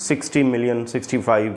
65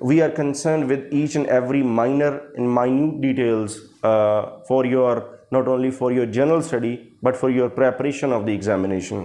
we are concerned with each and every minor and minute details for your, not only for your general study but for your preparation of the examination.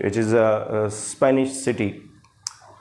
which is a Spanish city.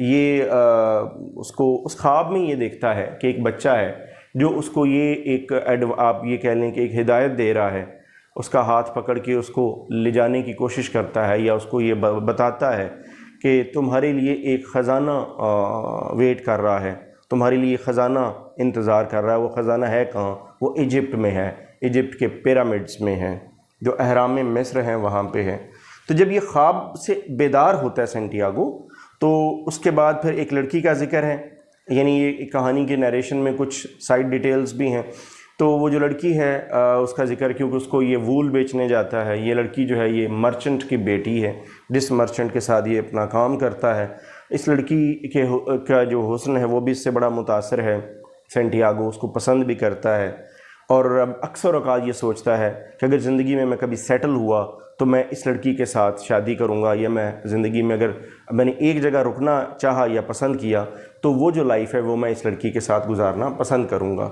یہ اس خواب میں یہ دیکھتا ہے کہ ایک بچہ ہے جو اس کو یہ آپ یہ کہہ لیں کہ ایک ہدایت دے رہا ہے، اس کا ہاتھ پکڑ کے اس کو لے جانے کی کوشش کرتا ہے، یا اس کو یہ بتاتا ہے کہ تمہارے لیے ایک خزانہ ویٹ کر رہا ہے، تمہارے لیے خزانہ انتظار کر رہا ہے۔ وہ خزانہ ہے کہاں؟ وہ ایجپٹ میں ہے، ایجپٹ کے پیرامڈز میں ہے، جو اہرام مصر ہیں وہاں پہ ہے۔ تو جب یہ خواب سے بیدار ہوتا ہے سینٹیاگو، تو اس کے بعد پھر ایک لڑکی کا ذکر ہے، یعنی یہ کہانی کے نیریشن میں کچھ سائڈ ڈیٹیلز بھی ہیں۔ تو وہ جو لڑکی ہے اس کا ذکر، کیونکہ اس کو یہ وول بیچنے جاتا ہے، یہ لڑکی جو ہے یہ مرچنٹ کی بیٹی ہے، جس مرچنٹ کے ساتھ یہ اپنا کام کرتا ہے۔ اس لڑکی کا جو حسن ہے وہ بھی اس سے بڑا متاثر ہے، سینٹیاگو اس کو پسند بھی کرتا ہے، اور اکثر اوقات یہ سوچتا ہے کہ اگر زندگی میں کبھی سیٹل ہوا تو میں اس لڑکی کے ساتھ شادی کروں گا، یا میں زندگی میں اگر میں نے ایک جگہ رکنا چاہا یا پسند کیا تو وہ جو لائف ہے وہ میں اس لڑکی کے ساتھ گزارنا پسند کروں گا۔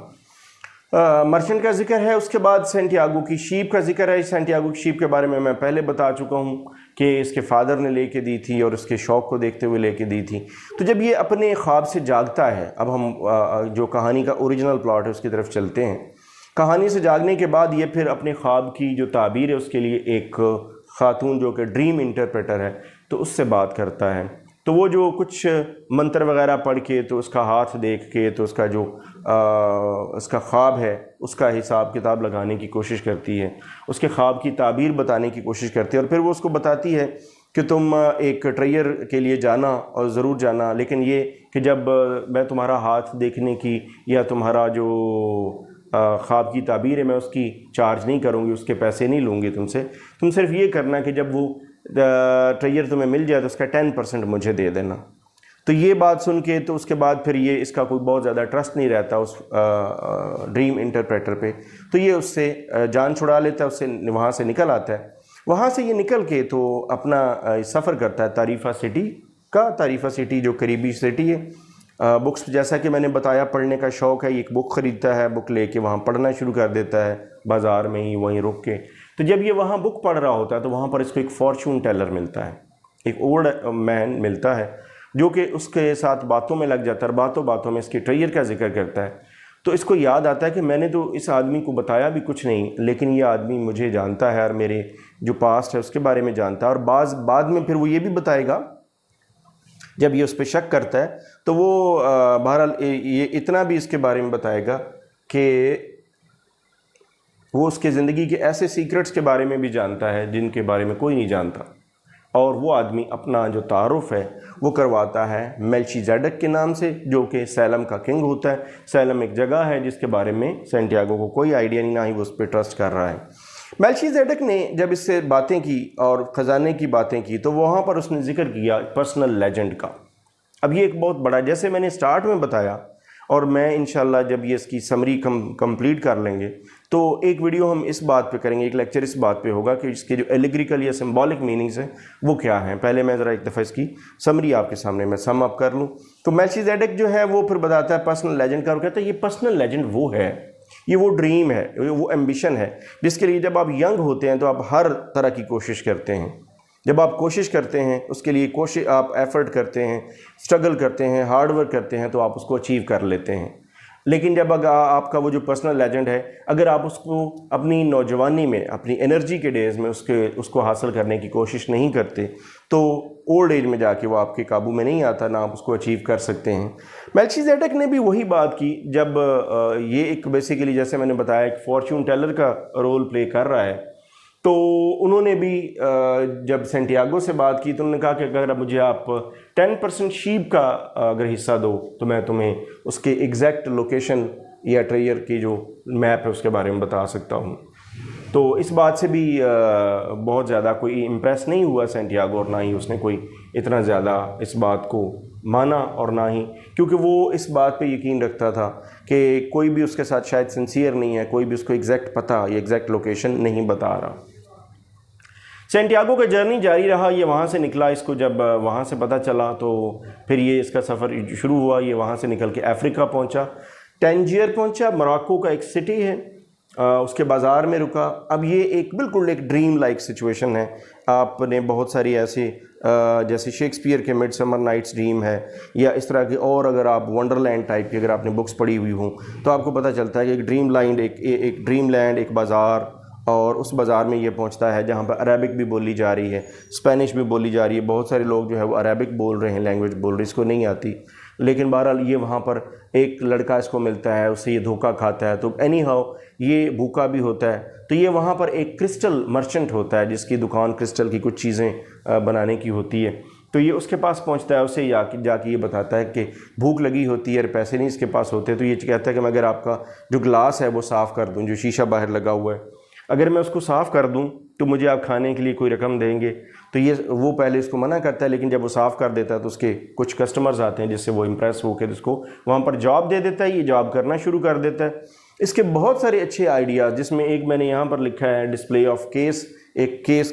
مرچنٹ کا ذکر ہے۔ اس کے بعد سینٹیاگو کی شیپ کا ذکر ہے۔ سینٹیاگو کی شیپ کے بارے میں پہلے بتا چکا ہوں کہ اس کے فادر نے لے کے دی تھی اور اس کے شوق کو دیکھتے ہوئے لے کے دی تھی۔ تو جب یہ اپنے خواب سے جاگتا ہے، اب ہم جو کہانی کا اوریجنل پلاٹ ہے اس کی طرف چلتے ہیں۔ کہانی سے جاگنے کے بعد یہ پھر اپنے خواب کی جو تعبیر ہے اس کے لیے ایک خاتون جو کہ ڈریم انٹرپریٹر ہے، تو اس سے بات کرتا ہے۔ تو وہ جو کچھ منتر وغیرہ پڑھ کے، تو اس کا ہاتھ دیکھ کے، تو اس کا جو اس کا خواب ہے اس کا حساب کتاب لگانے کی کوشش کرتی ہے، اس کے خواب کی تعبیر بتانے کی کوشش کرتی ہے، اور پھر وہ اس کو بتاتی ہے کہ تم ایک ٹریئر کے لیے جانا اور ضرور جانا، لیکن یہ کہ جب میں تمہارا ہاتھ دیکھنے کی یا تمہارا جو خواب کی تعبیر ہے میں اس کی چارج نہیں کروں گی، اس کے پیسے نہیں لوں گی تم سے، تم صرف یہ کرنا کہ جب وہ ٹریئر تمہیں مل جائے تو اس کا 10% مجھے دے دینا۔ تو یہ بات سن کے تو اس کے بعد پھر یہ اس کا کوئی بہت زیادہ ٹرسٹ نہیں رہتا اس ڈریم انٹرپریٹر پہ، تو یہ اس سے جان چھڑا لیتا ہے، اس سے وہاں سے نکل آتا ہے۔ وہاں سے یہ نکل کے تو اپنا سفر کرتا ہے تعریفہ سٹی کا۔ تعریفہ سٹی جو قریبی سٹی ہے، بکس جیسا کہ میں نے بتایا پڑھنے کا شوق ہے، ایک بک خریدتا ہے، بک لے کے وہاں پڑھنا شروع کر دیتا ہے بازار میں ہی وہیں رک کے۔ تو جب یہ وہاں بک پڑھ رہا ہوتا ہے تو وہاں پر اس کو ایک فارچون ٹیلر ملتا ہے، ایک اولڈ مین ملتا ہے جو کہ اس کے ساتھ باتوں میں لگ جاتا ہے، اور باتوں باتوں میں اس کے ٹریئر کا ذکر کرتا ہے۔ تو اس کو یاد آتا ہے کہ میں نے تو اس آدمی کو بتایا بھی کچھ نہیں، لیکن یہ آدمی مجھے جانتا ہے اور میرے جو پاسٹ ہے اس کے بارے میں جانتا ہے، اور بعد میں پھر وہ یہ بھی بتائے گا جب یہ اس پہ شک کرتا ہے تو وہ بہرحال یہ اتنا بھی اس کے بارے میں بتائے گا کہ وہ اس کے زندگی کے ایسے سیکرٹس کے بارے میں بھی جانتا ہے جن کے بارے میں کوئی نہیں جانتا، اور وہ آدمی اپنا جو تعارف ہے وہ کرواتا ہے میلچی زیڈک کے نام سے، جو کہ سیلم کا کنگ ہوتا ہے۔ سیلم ایک جگہ ہے جس کے بارے میں سینٹیاگو کو کوئی آئیڈیا نہیں، نہ ہی وہ اس پہ ٹرسٹ کر رہا ہے۔ میلچی زیڈک نے جب اس سے باتیں کی اور خزانے کی باتیں کی تو وہاں پر اس نے ذکر کیا پرسنل لیجنڈ کا۔ اب یہ ایک بہت بڑا، جیسے میں نے سٹارٹ میں بتایا، اور میں انشاءاللہ جب یہ اس کی سمری کمپلیٹ کر لیں گے تو ایک ویڈیو ہم اس بات پہ کریں گے، ایک لیکچر اس بات پہ ہوگا کہ اس کے جو ایلیگریکل یا سمبولک میننگز ہیں وہ کیا ہیں۔ پہلے میں ذرا ایک دفعہ اس کی سمری آپ کے سامنے میں سم اپ کر لوں۔ تو میلچی زیڈک جو ہے وہ پھر بتاتا ہے پرسنل لیجنڈ کا، اور کہتا ہے یہ پرسنل لیجنڈ وہ ہے، یہ وہ ڈریم ہے، وہ ایمبیشن ہے جس کے لیے جب آپ ینگ ہوتے ہیں تو آپ ہر طرح کی کوشش کرتے ہیں۔ جب آپ کوشش کرتے ہیں اس کے لیے آپ ایفرٹ کرتے ہیں، اسٹرگل کرتے ہیں، ہارڈ ورک کرتے ہیں، تو آپ اس کو اچیو کر لیتے ہیں۔ لیکن جب آپ کا وہ جو پرسنل لیجنڈ ہے، اگر آپ اس کو اپنی نوجوانی میں، اپنی انرجی کے ڈیز میں اس کو حاصل کرنے کی کوشش نہیں کرتے تو اولڈ ایج میں جا کے وہ آپ کے قابو میں نہیں آتا، نہ آپ اس کو اچیو کر سکتے ہیں۔ میلچی زیڈک نے بھی وہی بات کی جب یہ ایک بیسیکلی جیسے میں نے بتایا ایک فارچون ٹیلر کا رول پلے کر رہا ہے، تو انہوں نے بھی جب سینٹیاگو سے بات کی تو انہوں نے کہا کہ اگر مجھے آپ 10% شیپ کا اگر حصہ دو تو میں تمہیں اس کے ایگزیکٹ لوکیشن یا ٹریئر کی جو میپ ہے اس کے بارے میں بتا سکتا ہوں۔ تو اس بات سے بھی بہت زیادہ کوئی امپریس نہیں ہوا سینٹیاگو، اور نہ ہی اس نے کوئی اتنا زیادہ اس بات کو مانا، اور نہ ہی کیونکہ وہ اس بات پہ یقین رکھتا تھا کہ کوئی بھی اس کے ساتھ شاید سنسیئر نہیں ہے، کوئی بھی اس کو ایگزیکٹ پتہ یا ایگزیکٹ لوکیشن نہیں بتا رہا۔ سینٹیاگو کا جرنی جاری رہا، یہ وہاں سے نکلا، اس کو جب وہاں سے پتہ چلا تو پھر یہ اس کا سفر شروع ہوا، یہ وہاں سے نکل کے افریقہ پہنچا، ٹینجیر پہنچا، موراکو کا ایک سٹی ہے، اس کے بازار میں رکا۔ اب یہ ایک بالکل ایک ڈریم لائک سچویشن ہے، آپ نے بہت ساری ایسے جیسے شیکسپیئر کے مڈ سمر نائٹس ڈریم ہے یا اس طرح کے، اور اگر آپ ونڈرلینڈ ٹائپ کی اگر آپ نے بکس پڑھی ہوئی ہوں تو آپ کو پتہ چلتا ہے کہ ایک ڈریم لینڈ، ایک بازار، اور اس بازار میں یہ پہنچتا ہے جہاں پر عربک بھی بولی جا رہی ہے، اسپینش بھی بولی جا رہی ہے، بہت سارے لوگ جو ہے وہ عربک بول رہے ہیں، لینگویج بول رہے ہیں، اس کو نہیں آتی، لیکن بہرحال یہ وہاں پر ایک لڑکا اس کو ملتا ہے، اس سے یہ دھوکہ کھاتا ہے، تو اینی ہاؤ یہ بھوکا بھی ہوتا ہے، تو یہ وہاں پر ایک کرسٹل مرچنٹ ہوتا ہے جس کی دکان کرسٹل کی کچھ چیزیں بنانے کی ہوتی ہے، تو یہ اس کے پاس پہنچتا ہے، اسے جا کے یہ بتاتا ہے کہ بھوک لگی ہوتی ہے اور پیسے نہیں اس کے پاس ہوتے، تو یہ کہتا ہے کہ میں اگر آپ کا جو گلاس ہے وہ صاف کر دوں، جو شیشہ باہر لگا ہوا ہے، اگر میں اس کو صاف کر دوں تو مجھے آپ کھانے کے لیے کوئی رقم دیں گے، تو یہ وہ پہلے اس کو منع کرتا ہے، لیکن جب وہ صاف کر دیتا ہے تو اس کے کچھ کسٹمرز آتے ہیں جس سے وہ امپریس ہو کے اس کو وہاں پر جاب دے دیتا ہے، یہ جاب کرنا شروع کر دیتا ہے۔ اس کے بہت سارے اچھے آئیڈیاز، جس میں ایک میں نے یہاں پر لکھا ہے ڈسپلے آف کیس، ایک کیس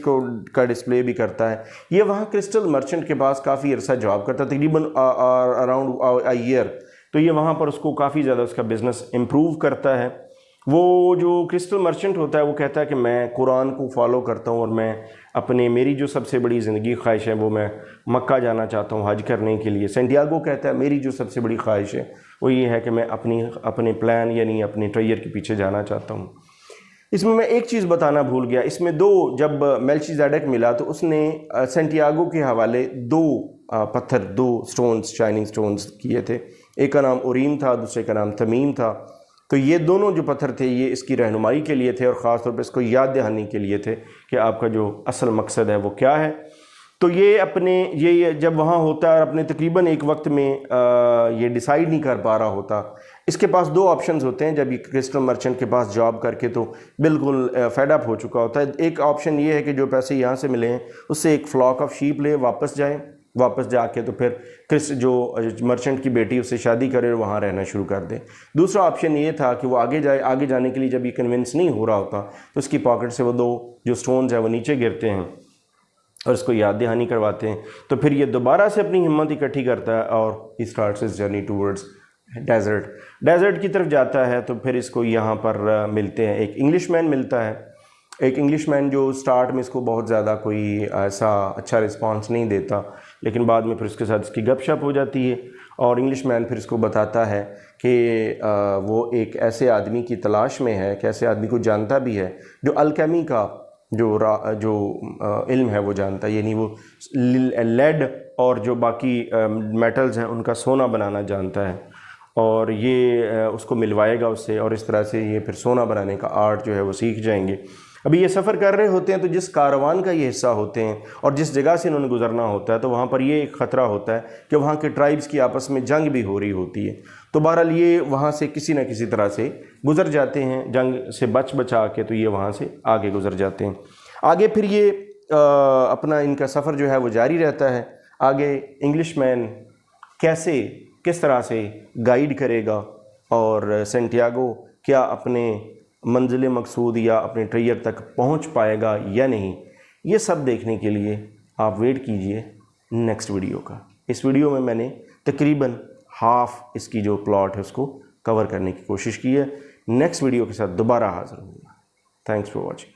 کا ڈسپلے بھی کرتا ہے، یہ وہاں کرسٹل مرچنٹ کے پاس کافی عرصہ جاب کرتا ہے، تقریباً اراؤنڈ اے ایئر، تو یہ وہاں پر اس کو کافی زیادہ اس کا بزنس امپروو کرتا ہے۔ وہ جو کرسٹل مرچنٹ ہوتا ہے وہ کہتا ہے کہ میں قرآن کو فالو کرتا ہوں اور میں میری جو سب سے بڑی زندگی خواہش ہے وہ میں مکہ جانا چاہتا ہوں حج کرنے کے لیے۔ سینٹیاگو کہتا ہے میری جو سب سے بڑی خواہش ہے وہ یہ ہے کہ میں اپنے پلان یعنی اپنے ٹریئر کے پیچھے جانا چاہتا ہوں۔ اس میں ایک چیز بتانا بھول گیا، اس میں جب میلچیزیڈک ملا تو اس نے سینٹیاگو کے حوالے دو سٹونز، شائننگ سٹونز کیے تھے، ایک کا نام اوریم تھا، دوسرے کا نام تمیم تھا، تو یہ دونوں جو پتھر تھے یہ اس کی رہنمائی کے لیے تھے اور خاص طور پہ اس کو یاد دہانی کے لیے تھے کہ آپ کا جو اصل مقصد ہے وہ کیا ہے۔ تو یہ جب وہاں ہوتا ہے اور اپنے تقریباً ایک وقت میں یہ ڈیسائیڈ نہیں کر پا رہا ہوتا، اس کے پاس دو آپشنز ہوتے ہیں جب یہ کرسٹل مرچنٹ کے پاس جاب کر کے تو بالکل فیڈ اپ ہو چکا ہوتا ہے۔ ایک آپشن یہ ہے کہ جو پیسے یہاں سے ملے ہیں اس سے ایک فلاک آف شیپ لے، واپس جا کے تو پھر جو مرچنٹ کی بیٹی اس سے شادی کرے اور وہاں رہنا شروع کر دے۔ دوسرا آپشن یہ تھا کہ وہ آگے جانے کے لیے جب یہ کنونس نہیں ہو رہا ہوتا تو اس کی پاکٹ سے وہ دو جو سٹونز ہیں وہ نیچے گرتے ہیں اور اس کو یاد دہانی کرواتے ہیں، تو پھر یہ دوبارہ سے اپنی ہمت اکٹھی کرتا ہے اور ہی starts his journey towards desert کی طرف جاتا ہے۔ تو پھر اس کو یہاں پر ملتے ہیں، ایک انگلش مین ملتا ہے، ایک انگلش مین جو سٹارٹ میں اس کو بہت زیادہ کوئی ایسا اچھا رسپانس نہیں دیتا، لیکن بعد میں پھر اس کے ساتھ اس کی گپ شپ ہو جاتی ہے اور انگلش مین پھر اس کو بتاتا ہے کہ وہ ایک ایسے آدمی کی تلاش میں ہے، کہ ایسے آدمی کو جانتا بھی ہے جو الکیمی کا جو علم ہے وہ جانتا ہے، یعنی وہ لیڈ اور جو باقی میٹلز ہیں ان کا سونا بنانا جانتا ہے، اور یہ اس کو ملوائے گا اس سے، اور اس طرح سے یہ پھر سونا بنانے کا آرٹ جو ہے وہ سیکھ جائیں گے۔ ابھی یہ سفر کر رہے ہوتے ہیں تو جس کاروان کا یہ حصہ ہوتے ہیں اور جس جگہ سے انہوں نے گزرنا ہوتا ہے تو وہاں پر یہ ایک خطرہ ہوتا ہے کہ وہاں کے ٹرائبز کی آپس میں جنگ بھی ہو رہی ہوتی ہے، تو بہرحال یہ وہاں سے کسی نہ کسی طرح سے گزر جاتے ہیں، جنگ سے بچا کے، تو یہ وہاں سے آگے گزر جاتے ہیں۔ آگے پھر یہ اپنا ان کا سفر جو ہے وہ جاری رہتا ہے، آگے انگلش مین کس طرح سے گائیڈ کرے گا اور سینٹیاگو کیا اپنے منزل مقصود یا اپنے ٹریئر تک پہنچ پائے گا یا نہیں، یہ سب دیکھنے کے لیے آپ ویٹ کیجئے نیکسٹ ویڈیو کا۔ اس ویڈیو میں نے تقریباً ہاف اس کی جو پلاٹ ہے اس کو کور کرنے کی کوشش کی ہے۔ نیکسٹ ویڈیو کے ساتھ دوبارہ حاضر ہوں گا۔ Thanks for watching.